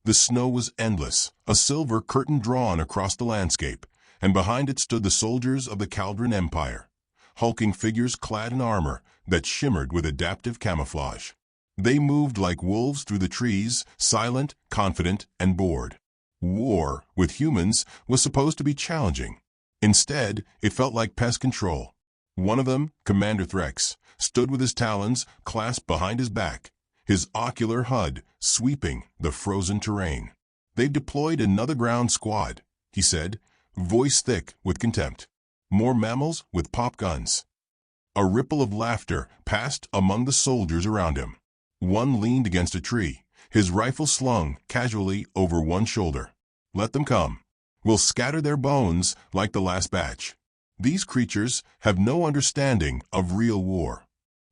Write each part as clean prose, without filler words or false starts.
The snow was endless, a silver curtain drawn across the landscape, and behind it stood the soldiers of the Caldron Empire, hulking figures clad in armor that shimmered with adaptive camouflage. They moved like wolves through the trees, silent, confident, and bored. War with humans was supposed to be challenging. Instead, it felt like pest control. One of them, Commander Threx, stood with his talons clasped behind his back, his ocular HUD sweeping the frozen terrain. "They've deployed another ground squad," he said, voice thick with contempt. "More mammals with pop guns." A ripple of laughter passed among the soldiers around him. One leaned against a tree, his rifle slung casually over one shoulder. "Let them come. We'll scatter their bones like the last batch." These creatures have no understanding of real war.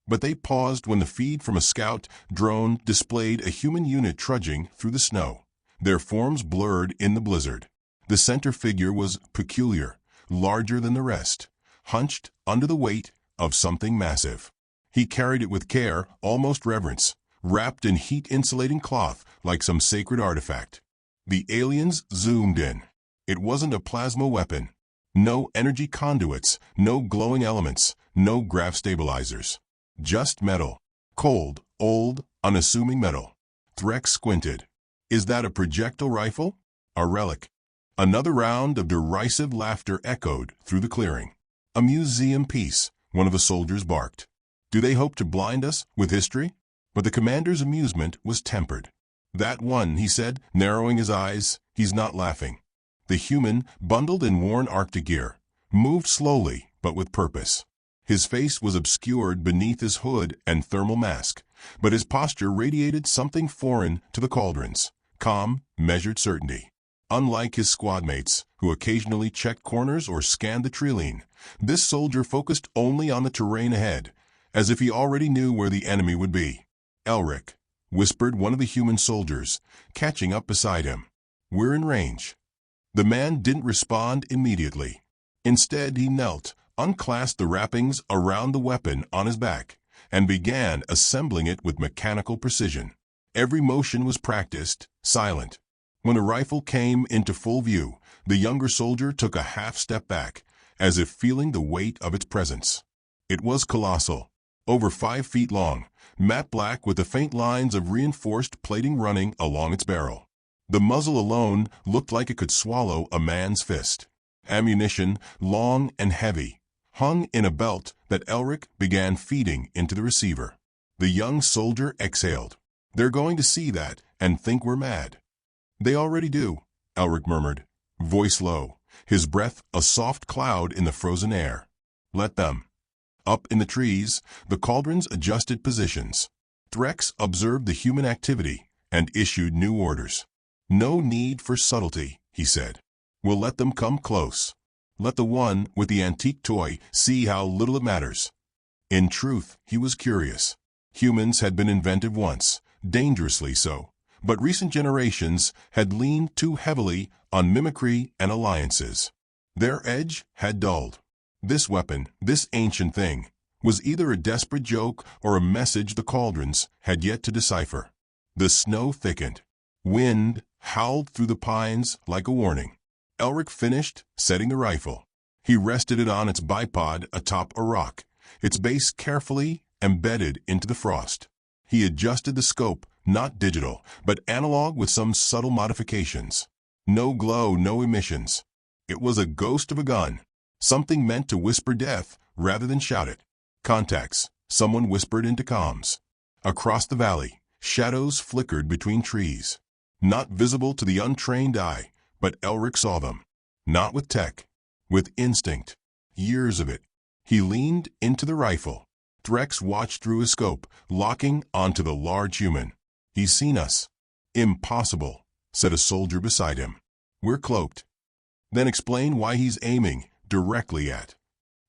But they paused when the feed from a scout drone displayed a human unit trudging through the snow, their forms blurred in the blizzard. The center figure was peculiar, larger than the rest, hunched under the weight of something massive. He carried it with care, almost reverence, wrapped in heat-insulating cloth like some sacred artifact. The aliens zoomed in. It wasn't a plasma weapon. No energy conduits, no glowing elements, no grav stabilizers. Just metal. Cold, old, unassuming metal. Threx squinted. "Is that a projectile rifle? A relic?" Another round of derisive laughter echoed through the clearing. "A museum piece," one of the soldiers barked. "Do they hope to blind us with history?" But the commander's amusement was tempered. "That one," he said, narrowing his eyes, "he's not laughing." The human, bundled in worn Arctic gear, moved slowly but with purpose. His face was obscured beneath his hood and thermal mask, but his posture radiated something foreign to the Cauldrons: calm, measured certainty. Unlike his squadmates, who occasionally checked corners or scanned the treeline, this soldier focused only on the terrain ahead, as if he already knew where the enemy would be. "Elric," whispered one of the human soldiers, catching up beside him. "We're in range." The man didn't respond immediately. Instead, he knelt, unclasped the wrappings around the weapon on his back, and began assembling it with mechanical precision. Every motion was practiced, silent. When the rifle came into full view, the younger soldier took a half step back, as if feeling the weight of its presence. It was colossal, over 5 feet long, matte black with the faint lines of reinforced plating running along its barrel. The muzzle alone looked like it could swallow a man's fist. Ammunition, long and heavy, hung in a belt that Elric began feeding into the receiver. The young soldier exhaled. "They're going to see that and think we're mad." "They already do," Elric murmured, voice low, his breath a soft cloud in the frozen air. "Let them." Up in the trees, the Cauldrons adjusted positions. Threx observed the human activity and issued new orders. "No need for subtlety," he said. "We'll let them come close. Let the one with the antique toy see how little it matters." In truth, he was curious. Humans had been inventive once, dangerously so, but recent generations had leaned too heavily on mimicry and alliances. Their edge had dulled. This weapon, this ancient thing, was either a desperate joke or a message the Cauldrons had yet to decipher. The snow thickened. Wind howled through the pines like a warning. Elric finished setting the rifle. He rested it on its bipod atop a rock, its base carefully embedded into the frost. He adjusted the scope, not digital, but analog with some subtle modifications. No glow, no emissions. It was a ghost of a gun, something meant to whisper death rather than shout it. "Contacts," someone whispered into comms. Across the valley, shadows flickered between trees. Not visible to the untrained eye, but Elric saw them. Not with tech, with instinct. Years of it. He leaned into the rifle. Threx watched through his scope, locking onto the large human. "He's seen us." "Impossible," said a soldier beside him. "We're cloaked." "Then explain why he's aiming directly at."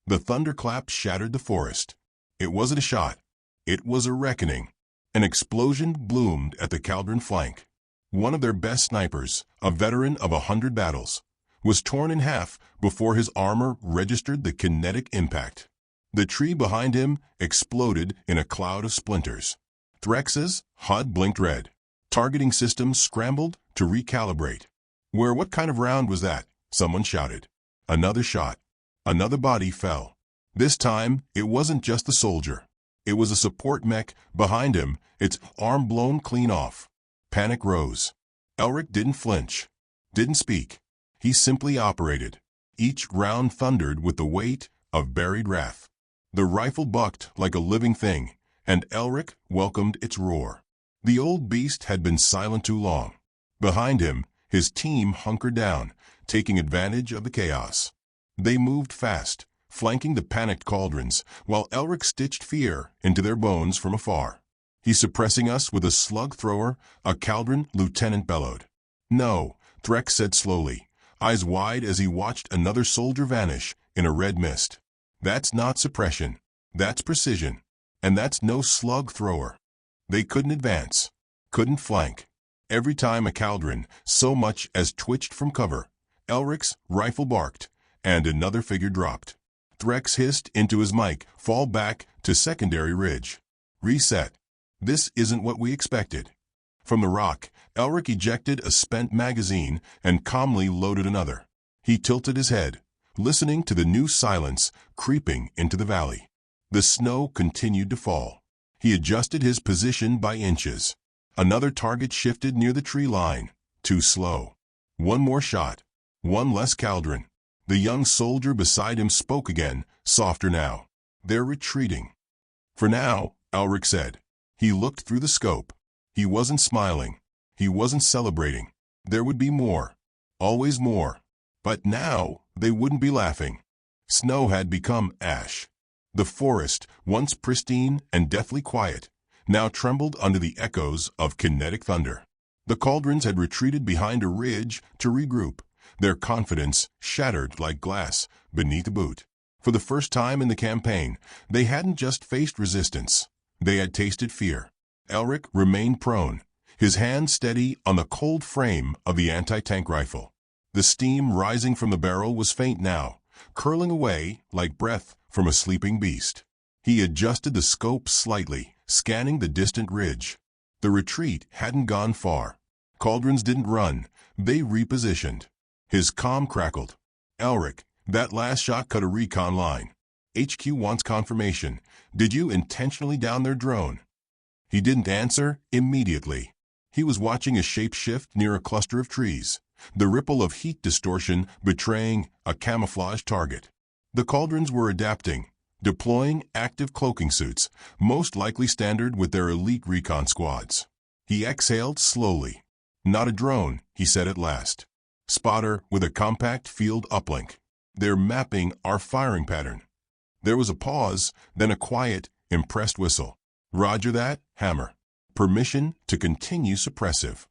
The thunderclap shattered the forest. It wasn't a shot. It was a reckoning. An explosion bloomed at the Caldron flank. One of their best snipers, a veteran of 100 battles, was torn in half before his armor registered the kinetic impact. The tree behind him exploded in a cloud of splinters. Threx's HUD blinked red. Targeting systems scrambled to recalibrate. What kind of round was that? Someone shouted. Another shot. Another body fell. This time, it wasn't just the soldier. It was a support mech behind him, its arm blown clean off. Panic rose. Elric didn't flinch. Didn't speak. He simply operated. Each round thundered with the weight of buried wrath. The rifle bucked like a living thing, and Elric welcomed its roar. The old beast had been silent too long. Behind him, his team hunkered down, taking advantage of the chaos. They moved fast, flanking the panicked cauldrons, while Elric stitched fear into their bones from afar. "He's suppressing us with a slug thrower," a cauldron lieutenant bellowed. "No," Threx said slowly, eyes wide as he watched another soldier vanish in a red mist. "That's not suppression. That's precision. And that's no slug thrower." They couldn't advance, couldn't flank. Every time a cauldron so much as twitched from cover, Elric's rifle barked, and another figure dropped. Threx hissed into his mic, "Fall back to secondary ridge. Reset. This isn't what we expected." From the rock, Elric ejected a spent magazine and calmly loaded another. He tilted his head, listening to the new silence creeping into the valley. The snow continued to fall. He adjusted his position by inches. Another target shifted near the tree line. Too slow. One more shot. One less cauldron. The young soldier beside him spoke again, softer now. "They're retreating." "For now," Elric said. He looked through the scope. He wasn't smiling. He wasn't celebrating. There would be more. Always more. But now, they wouldn't be laughing. Snow had become ash. The forest, once pristine and deathly quiet, now trembled under the echoes of kinetic thunder. The cauldrons had retreated behind a ridge to regroup, their confidence shattered like glass beneath a boot. For the first time in the campaign, they hadn't just faced resistance. They had tasted fear. Elric remained prone, his hand steady on the cold frame of the anti-tank rifle. The steam rising from the barrel was faint now, curling away like breath from a sleeping beast. He adjusted the scope slightly, scanning the distant ridge. The retreat hadn't gone far. Cauldrons didn't run, they repositioned. His comm crackled. "Elric, that last shot cut a recon line. HQ wants confirmation. Did you intentionally down their drone?" He didn't answer immediately. He was watching a shape shift near a cluster of trees, the ripple of heat distortion betraying a camouflage target. The cauldrons were adapting, deploying active cloaking suits, most likely standard with their elite recon squads. He exhaled slowly. "Not a drone," he said at last. "Spotter with a compact field uplink. They're mapping our firing pattern." There was a pause, then a quiet, impressed whistle. "Roger that, Hammer. Permission to continue suppressive."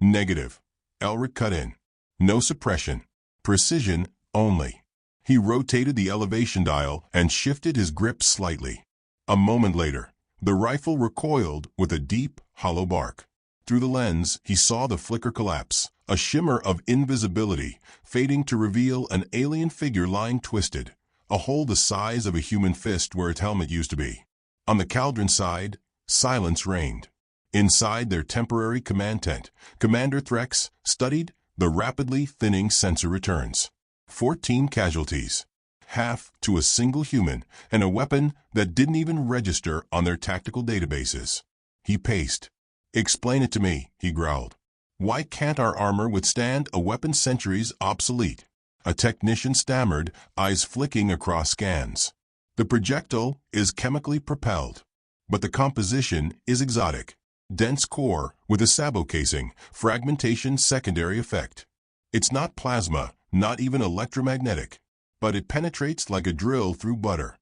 "Negative." Elric cut in. "No suppression. Precision only." He rotated the elevation dial and shifted his grip slightly. A moment later, the rifle recoiled with a deep, hollow bark. Through the lens, he saw the flicker collapse, a shimmer of invisibility, fading to reveal an alien figure lying twisted, a hole the size of a human fist where its helmet used to be. On the cauldron side, silence reigned. Inside their temporary command tent, Commander Threx studied the rapidly thinning sensor returns. 14 casualties, half to a single human, and a weapon that didn't even register on their tactical databases. He paced. "Explain it to me," he growled. "Why can't our armor withstand a weapon centuries obsolete?" A technician stammered, eyes flicking across scans. "The projectile is chemically propelled, but the composition is exotic. Dense core with a sabot casing, fragmentation secondary effect. It's not plasma, not even electromagnetic, but it penetrates like a drill through butter.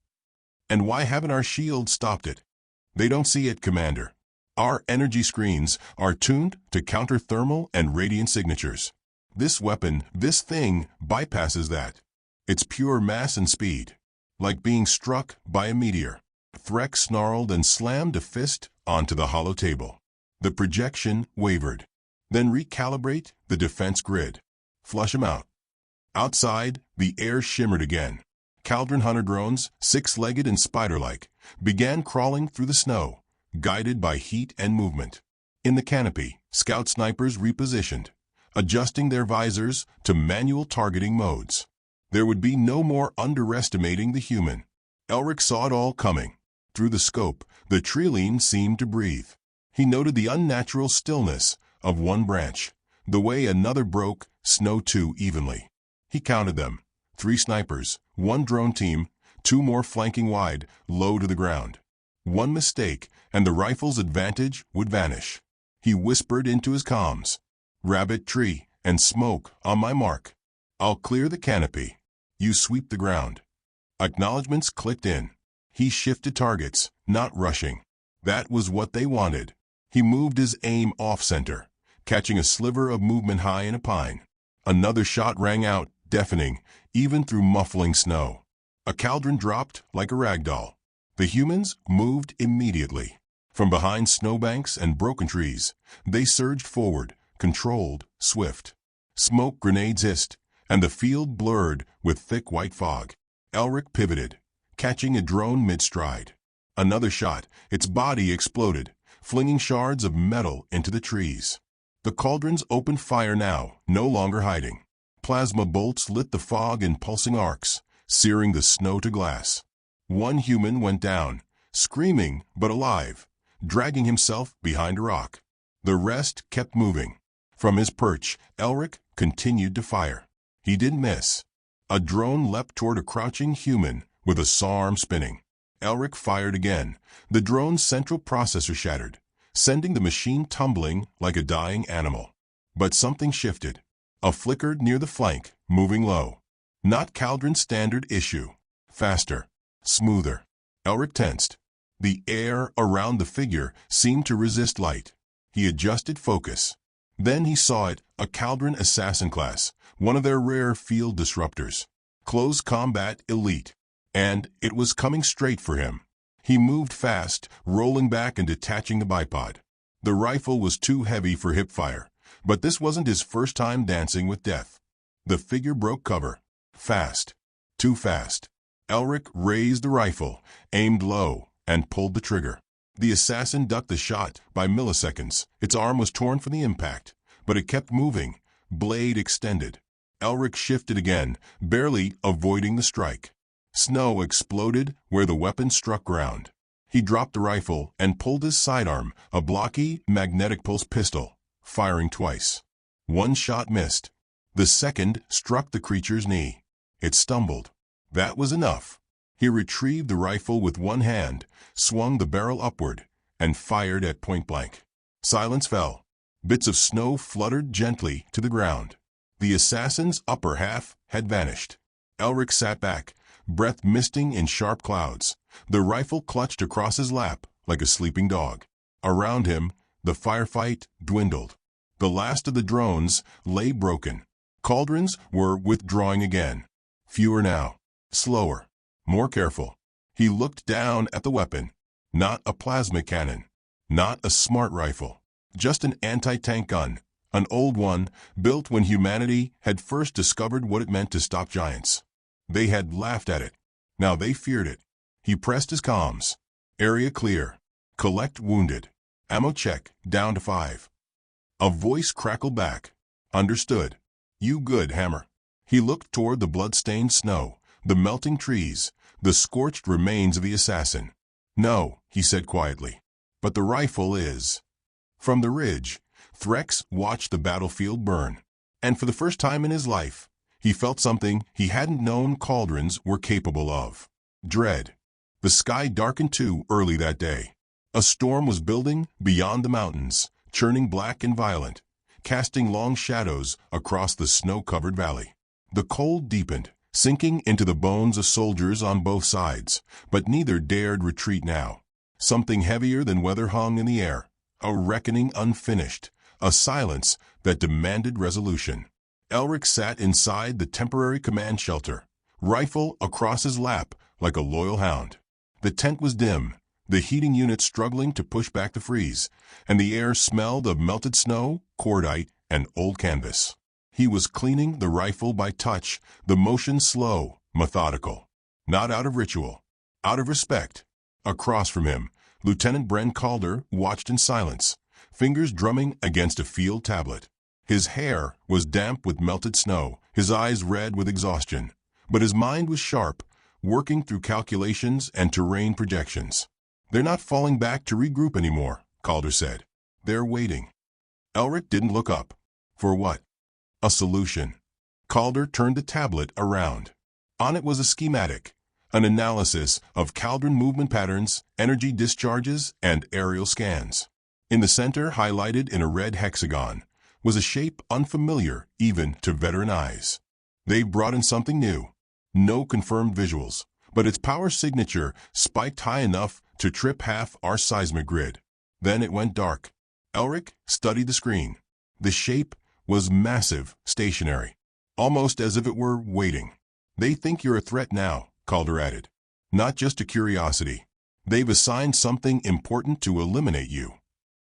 And why haven't our shields stopped it?" "They don't see it, Commander. Our energy screens are tuned to counter thermal and radiant signatures. This weapon, this thing, bypasses that. It's pure mass and speed, like being struck by a meteor." Threx snarled and slammed a fist onto the hollow table. The projection wavered. "Then recalibrate the defense grid. Flush 'em out." Outside, the air shimmered again. Cauldron hunter drones, six-legged and spider-like, began crawling through the snow, guided by heat and movement. In the canopy, scout snipers repositioned, adjusting their visors to manual targeting modes. There would be no more underestimating the human. Elric saw it all coming. Through the scope, the trilene seemed to breathe. He noted the unnatural stillness of one branch, the way another broke snow too evenly. He counted them. 3 snipers, 1 drone team, 2 more flanking wide, low to the ground. One mistake, and the rifle's advantage would vanish. He whispered into his comms, "Rabbit tree and smoke on my mark. I'll clear the canopy. You sweep the ground." Acknowledgements clicked in. He shifted targets, not rushing. That was what they wanted. He moved his aim off-center, catching a sliver of movement high in a pine. Another shot rang out, deafening, even through muffling snow. A cauldron dropped like a rag doll. The humans moved immediately. From behind snowbanks and broken trees, they surged forward, controlled, swift. Smoke grenades hissed, and the field blurred with thick white fog. Elric pivoted, catching a drone mid-stride. Another shot, its body exploded, flinging shards of metal into the trees. The cauldrons opened fire now, no longer hiding. Plasma bolts lit the fog in pulsing arcs, searing the snow to glass. One human went down, screaming but alive, dragging himself behind a rock. The rest kept moving. From his perch, Elric continued to fire. He didn't miss. A drone leapt toward a crouching human with a SARM spinning. Elric fired again. The drone's central processor shattered, sending the machine tumbling like a dying animal. But something shifted. A flicker near the flank, moving low. Not Cauldron's standard issue. Faster. Smoother. Elric tensed. The air around the figure seemed to resist light. He adjusted focus. Then he saw it, a Cauldron assassin class, one of their rare field disruptors. Close combat elite. And it was coming straight for him. He moved fast, rolling back and detaching the bipod. The rifle was too heavy for hip fire, but this wasn't his first time dancing with death. The figure broke cover. Fast. Too fast. Elric raised the rifle, aimed low, and pulled the trigger. The assassin ducked the shot by milliseconds. Its arm was torn from the impact, but it kept moving, blade extended. Elric shifted again, barely avoiding the strike. Snow exploded where the weapon struck ground. He dropped the rifle and pulled his sidearm, a blocky magnetic pulse pistol, firing twice. One shot missed. The second struck the creature's knee. It stumbled. That was enough. He retrieved the rifle with one hand, swung the barrel upward, and fired at point blank. Silence fell. Bits of snow fluttered gently to the ground. The assassin's upper half had vanished. Elric sat back, breath misting in sharp clouds. The rifle clutched across his lap like a sleeping dog. Around him, the firefight dwindled. The last of the drones lay broken. Cauldrons were withdrawing again. Fewer now. Slower. More careful. He looked down at the weapon. Not a plasma cannon. Not a smart rifle. Just an anti-tank gun. An old one, built when humanity had first discovered what it meant to stop giants. They had laughed at it. Now they feared it. He pressed his comms. Area clear. Collect wounded. Ammo check, down to 5. A voice crackled back. Understood. You good, Hammer. He looked toward the blood-stained snow, the melting trees, the scorched remains of the assassin. No, he said quietly. But the rifle is. From the ridge, Threx watched the battlefield burn. And for the first time in his life, he felt something he hadn't known cauldrons were capable of. Dread. The sky darkened too early that day. A storm was building beyond the mountains, churning black and violent, casting long shadows across the snow-covered valley. The cold deepened, sinking into the bones of soldiers on both sides, but neither dared retreat now. Something heavier than weather hung in the air, a reckoning unfinished, a silence that demanded resolution. Elric sat inside the temporary command shelter, rifle across his lap like a loyal hound. The tent was dim, the heating unit struggling to push back the freeze, and the air smelled of melted snow, cordite, and old canvas. He was cleaning the rifle by touch, the motion slow, methodical. Not out of ritual, out of respect. Across from him, Lieutenant Bren Calder watched in silence, fingers drumming against a field tablet. His hair was damp with melted snow, his eyes red with exhaustion. But his mind was sharp, working through calculations and terrain projections. "They're not falling back to regroup anymore," Calder said. "They're waiting." Elric didn't look up. For what? A solution. Calder turned the tablet around. On it was a schematic, an analysis of Caldron movement patterns, energy discharges, and aerial scans. In the center, highlighted in a red hexagon, was a shape unfamiliar even to veteran eyes. They've brought in something new. No confirmed visuals, but its power signature spiked high enough to trip half our seismic grid. Then it went dark. Elric studied the screen. The shape was massive, stationary, almost as if it were waiting. "They think you're a threat now," Calder added. "Not just a curiosity. They've assigned something important to eliminate you."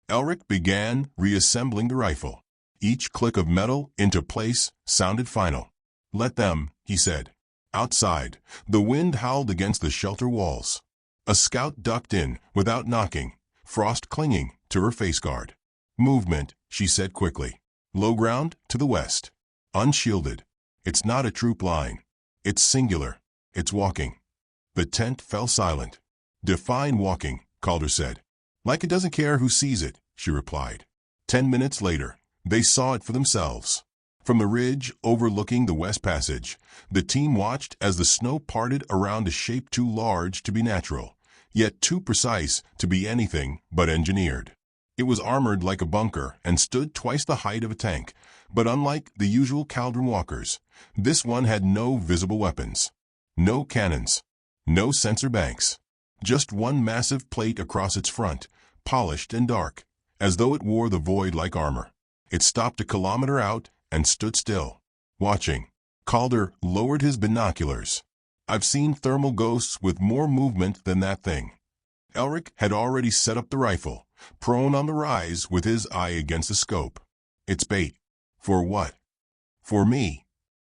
Elric began reassembling the rifle. Each click of metal into place sounded final. "Let them," he said. Outside, the wind howled against the shelter walls. A scout ducked in without knocking, frost clinging to her face guard. "Movement," she said quickly. "Low ground to the west. Unshielded. It's not a troop line. It's singular. It's walking." The tent fell silent. "Define walking," Calder said. "Like it doesn't care who sees it," she replied. 10 minutes later, they saw it for themselves. From the ridge overlooking the West Passage, the team watched as the snow parted around a shape too large to be natural, yet too precise to be anything but engineered. It was armored like a bunker and stood twice the height of a tank, but unlike the usual Caldron walkers, this one had no visible weapons. No cannons. No sensor banks. Just one massive plate across its front, polished and dark, as though it wore the void like armor. It stopped a kilometer out and stood still, watching. Calder lowered his binoculars. "I've seen thermal ghosts with more movement than that thing." Elric had already set up the rifle, prone on the rise with his eye against the scope. "It's bait." "For what?" "For me."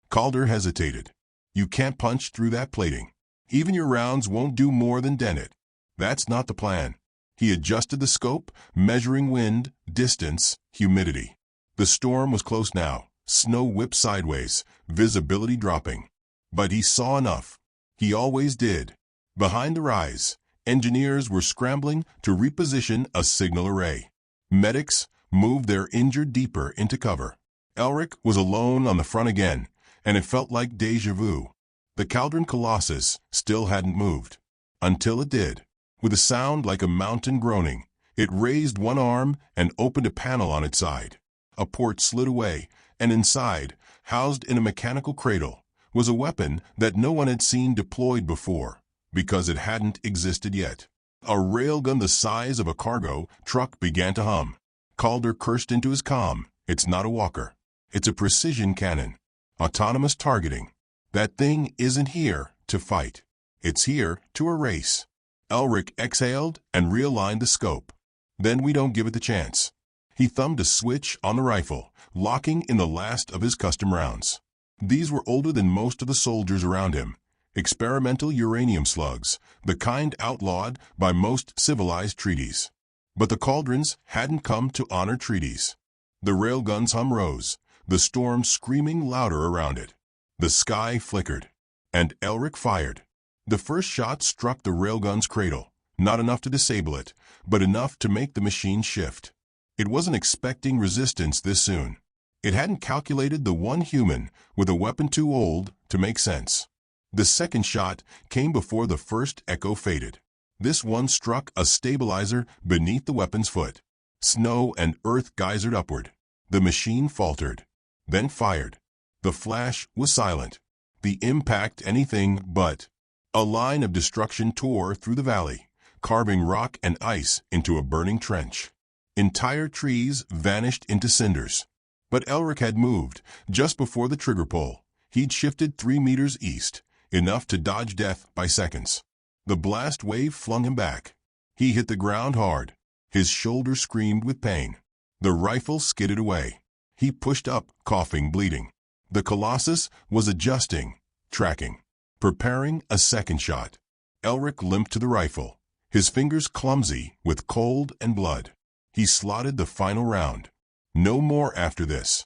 Calder hesitated. "You can't punch through that plating. Even your rounds won't do more than dent it." "That's not the plan." He adjusted the scope, measuring wind, distance, humidity. The storm was close now, snow whipped sideways, visibility dropping. But he saw enough. He always did. Behind the rise, engineers were scrambling to reposition a signal array. Medics moved their injured deeper into cover. Elric was alone on the front again, and it felt like déjà vu. The Caldron Colossus still hadn't moved. Until it did. With a sound like a mountain groaning, it raised one arm and opened a panel on its side. A port slid away, and inside, housed in a mechanical cradle, was a weapon that no one had seen deployed before, because it hadn't existed yet. A railgun the size of a cargo truck began to hum. Calder cursed into his comm. "It's not a walker. It's a precision cannon. Autonomous targeting. That thing isn't here to fight. It's here to erase." Elric exhaled and realigned the scope. "Then we don't give it the chance." He thumbed a switch on the rifle, locking in the last of his custom rounds. These were older than most of the soldiers around him. Experimental uranium slugs, the kind outlawed by most civilized treaties. But the Cauldrons hadn't come to honor treaties. The railgun's hum rose, the storm screaming louder around it. The sky flickered, and Elric fired. The first shot struck the railgun's cradle, not enough to disable it, but enough to make the machine shift. It wasn't expecting resistance this soon. It hadn't calculated the one human with a weapon too old to make sense. The second shot came before the first echo faded. This one struck a stabilizer beneath the weapon's foot. Snow and earth geysered upward. The machine faltered, then fired. The flash was silent. The impact anything but. A line of destruction tore through the valley, carving rock and ice into a burning trench. Entire trees vanished into cinders. But Elric had moved just before the trigger pull. He'd shifted 3 meters east, enough to dodge death by seconds. The blast wave flung him back. He hit the ground hard. His shoulder screamed with pain. The rifle skidded away. He pushed up, coughing, bleeding. The Colossus was adjusting, tracking, preparing a second shot. Elric limped to the rifle, his fingers clumsy with cold and blood. He slotted the final round. No more after this.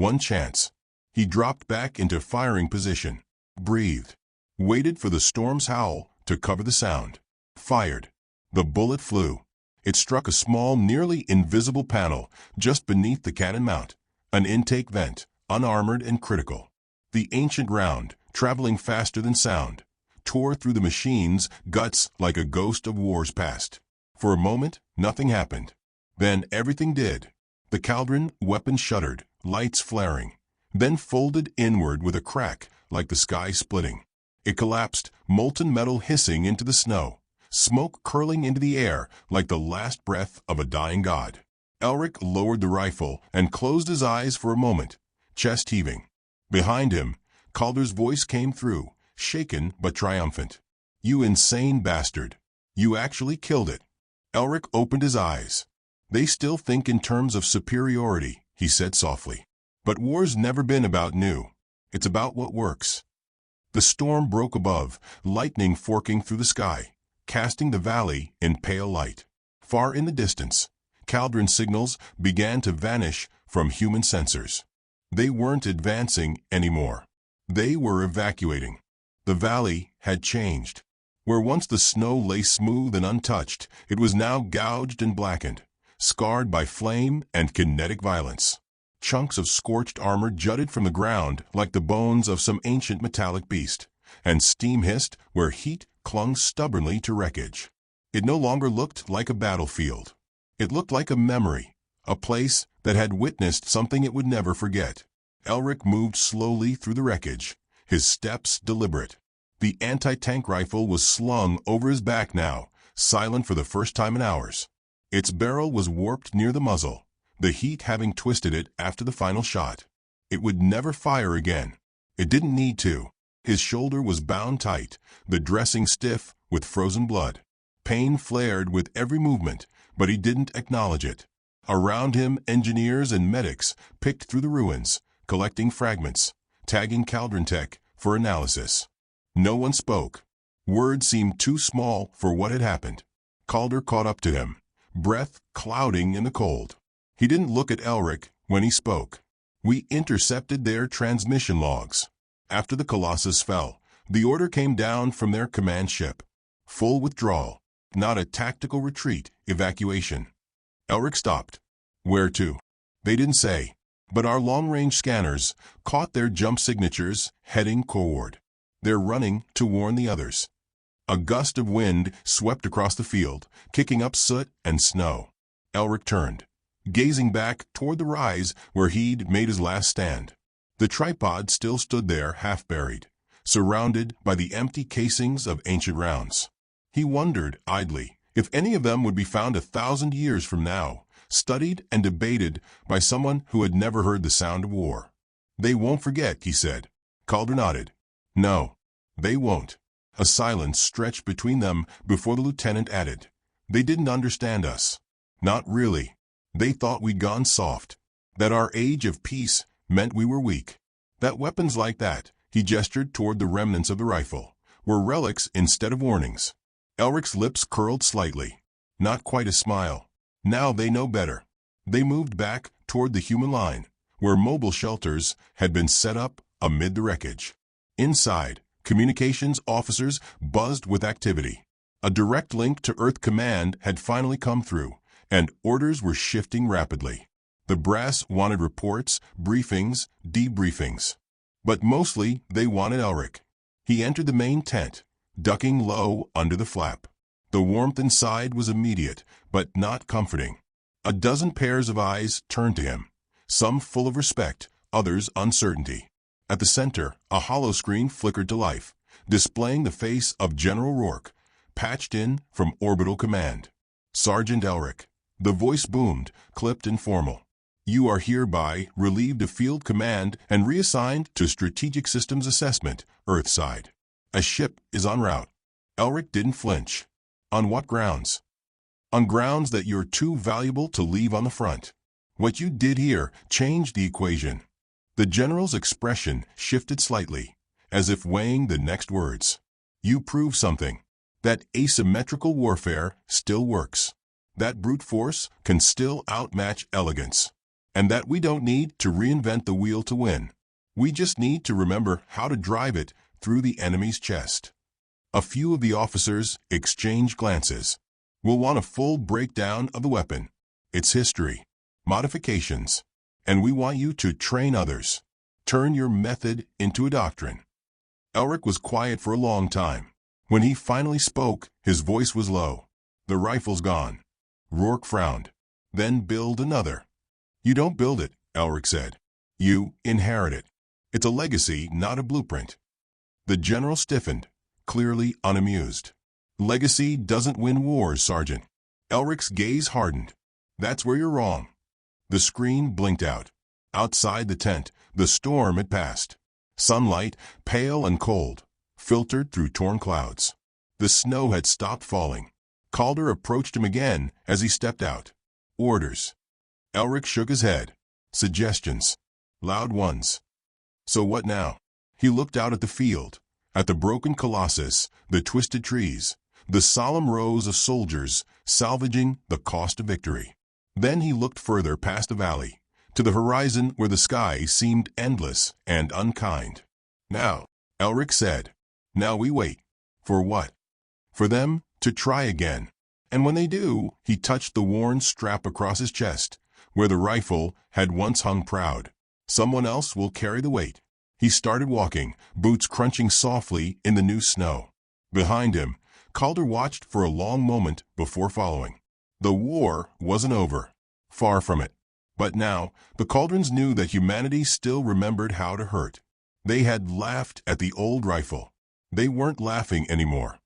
One chance. He dropped back into firing position, breathed, waited for the storm's howl to cover the sound. Fired. The bullet flew. It struck a small, nearly invisible panel just beneath the cannon mount, an intake vent, unarmored and critical. The ancient round, traveling faster than sound, tore through the machine's guts like a ghost of wars past. For a moment, nothing happened. Then everything did. The Caldron weapon shuddered, lights flaring, then folded inward with a crack like the sky splitting. It collapsed, molten metal hissing into the snow, smoke curling into the air like the last breath of a dying god. Elric lowered the rifle and closed his eyes for a moment, chest heaving. Behind him, Calder's voice came through, shaken but triumphant. "You insane bastard. You actually killed it." Elric opened his eyes. "They still think in terms of superiority," he said softly. "But war's never been about new. It's about what works." The storm broke above, lightning forking through the sky, casting the valley in pale light. Far in the distance, Caldron signals began to vanish from human sensors. They weren't advancing anymore. They were evacuating. The valley had changed. Where once the snow lay smooth and untouched, it was now gouged and blackened, scarred by flame and kinetic violence. Chunks of scorched armor jutted from the ground like the bones of some ancient metallic beast, and steam hissed where heat clung stubbornly to wreckage. It no longer looked like a battlefield. It looked like a memory, a place that had witnessed something it would never forget. Elric moved slowly through the wreckage, his steps deliberate. The anti-tank rifle was slung over his back now, silent for the first time in hours. Its barrel was warped near the muzzle, the heat having twisted it after the final shot. It would never fire again. It didn't need to. His shoulder was bound tight, the dressing stiff with frozen blood. Pain flared with every movement, but he didn't acknowledge it. Around him, engineers and medics picked through the ruins, collecting fragments, tagging Caldron tech for analysis. No one spoke. Words seemed too small for what had happened. Calder caught up to him, breath clouding in the cold. He didn't look at Elric when he spoke. "We intercepted their transmission logs. After the Colossus fell, the order came down from their command ship. Full withdrawal, not a tactical retreat, evacuation." Elric stopped. "Where to?" "They didn't say, but our long-range scanners caught their jump signatures heading forward. They're running to warn the others." A gust of wind swept across the field, kicking up soot and snow. Elric turned, gazing back toward the rise where he'd made his last stand. The tripod still stood there half-buried, surrounded by the empty casings of ancient rounds. He wondered, idly, if any of them would be found 1,000 years from now, studied and debated by someone who had never heard the sound of war. "They won't forget," he said. Calder nodded. "No, they won't." A silence stretched between them before the lieutenant added, "They didn't understand us. Not really. They thought we'd gone soft, that our age of peace meant we were weak. That weapons like that," he gestured toward the remnants of the rifle, "were relics instead of warnings." Elric's lips curled slightly. Not quite a smile. Now they know better. They moved back toward the human line, where mobile shelters had been set up amid the wreckage. Inside, communications officers buzzed with activity. A direct link to Earth Command had finally come through, and orders were shifting rapidly. The brass wanted reports, briefings, debriefings. But mostly they wanted Elric. He entered the main tent, ducking low under the flap. The warmth inside was immediate, but not comforting. A dozen pairs of eyes turned to him, some full of respect, others uncertainty. At the center, a hollow screen flickered to life, displaying the face of General Rourke, patched in from Orbital Command. "Sergeant Elric." The voice boomed, clipped and formal. "You are hereby relieved of field command and reassigned to Strategic Systems Assessment, Earthside. A ship is en route." Elric didn't flinch. "On what grounds?" "On grounds that you're too valuable to leave on the front. What you did here changed the equation." The general's expression shifted slightly, as if weighing the next words. "You prove something. That asymmetrical warfare still works. That brute force can still outmatch elegance. and that we don't need to reinvent the wheel to win. We just need to remember how to drive it through the enemy's chest. A few of the officers exchange glances. We'll want a full breakdown of the weapon, its history, modifications, and we want you to train others. Turn your method into a doctrine. Elric was quiet for a long time. When he finally spoke, his voice was low. The rifle's gone. Rourke frowned. Then build another. You don't build it, Elric said. You inherit it. It's a legacy, not a blueprint. The general stiffened, clearly unamused. Legacy doesn't win wars, Sergeant. Elric's gaze hardened. That's where you're wrong. The screen blinked out. Outside the tent, the storm had passed. Sunlight, pale and cold, filtered through torn clouds. The snow had stopped falling. Calder approached him again as he stepped out. Orders. Elric shook his head. Suggestions. Loud ones. So what now? He looked out at the field, at the broken colossus, the twisted trees, the solemn rows of soldiers salvaging the cost of victory. Then he looked further past the valley, to the horizon where the sky seemed endless and unkind. Now, Elric said, now we wait. For what? For them to try again. And when they do, he touched the worn strap across his chest, where the rifle had once hung proud. Someone else will carry the weight. He started walking, boots crunching softly in the new snow. Behind him, Calder watched for a long moment before following. The war wasn't over. Far from it. But now, the Cauldrons knew that humanity still remembered how to hurt. They had laughed at the old rifle. They weren't laughing anymore.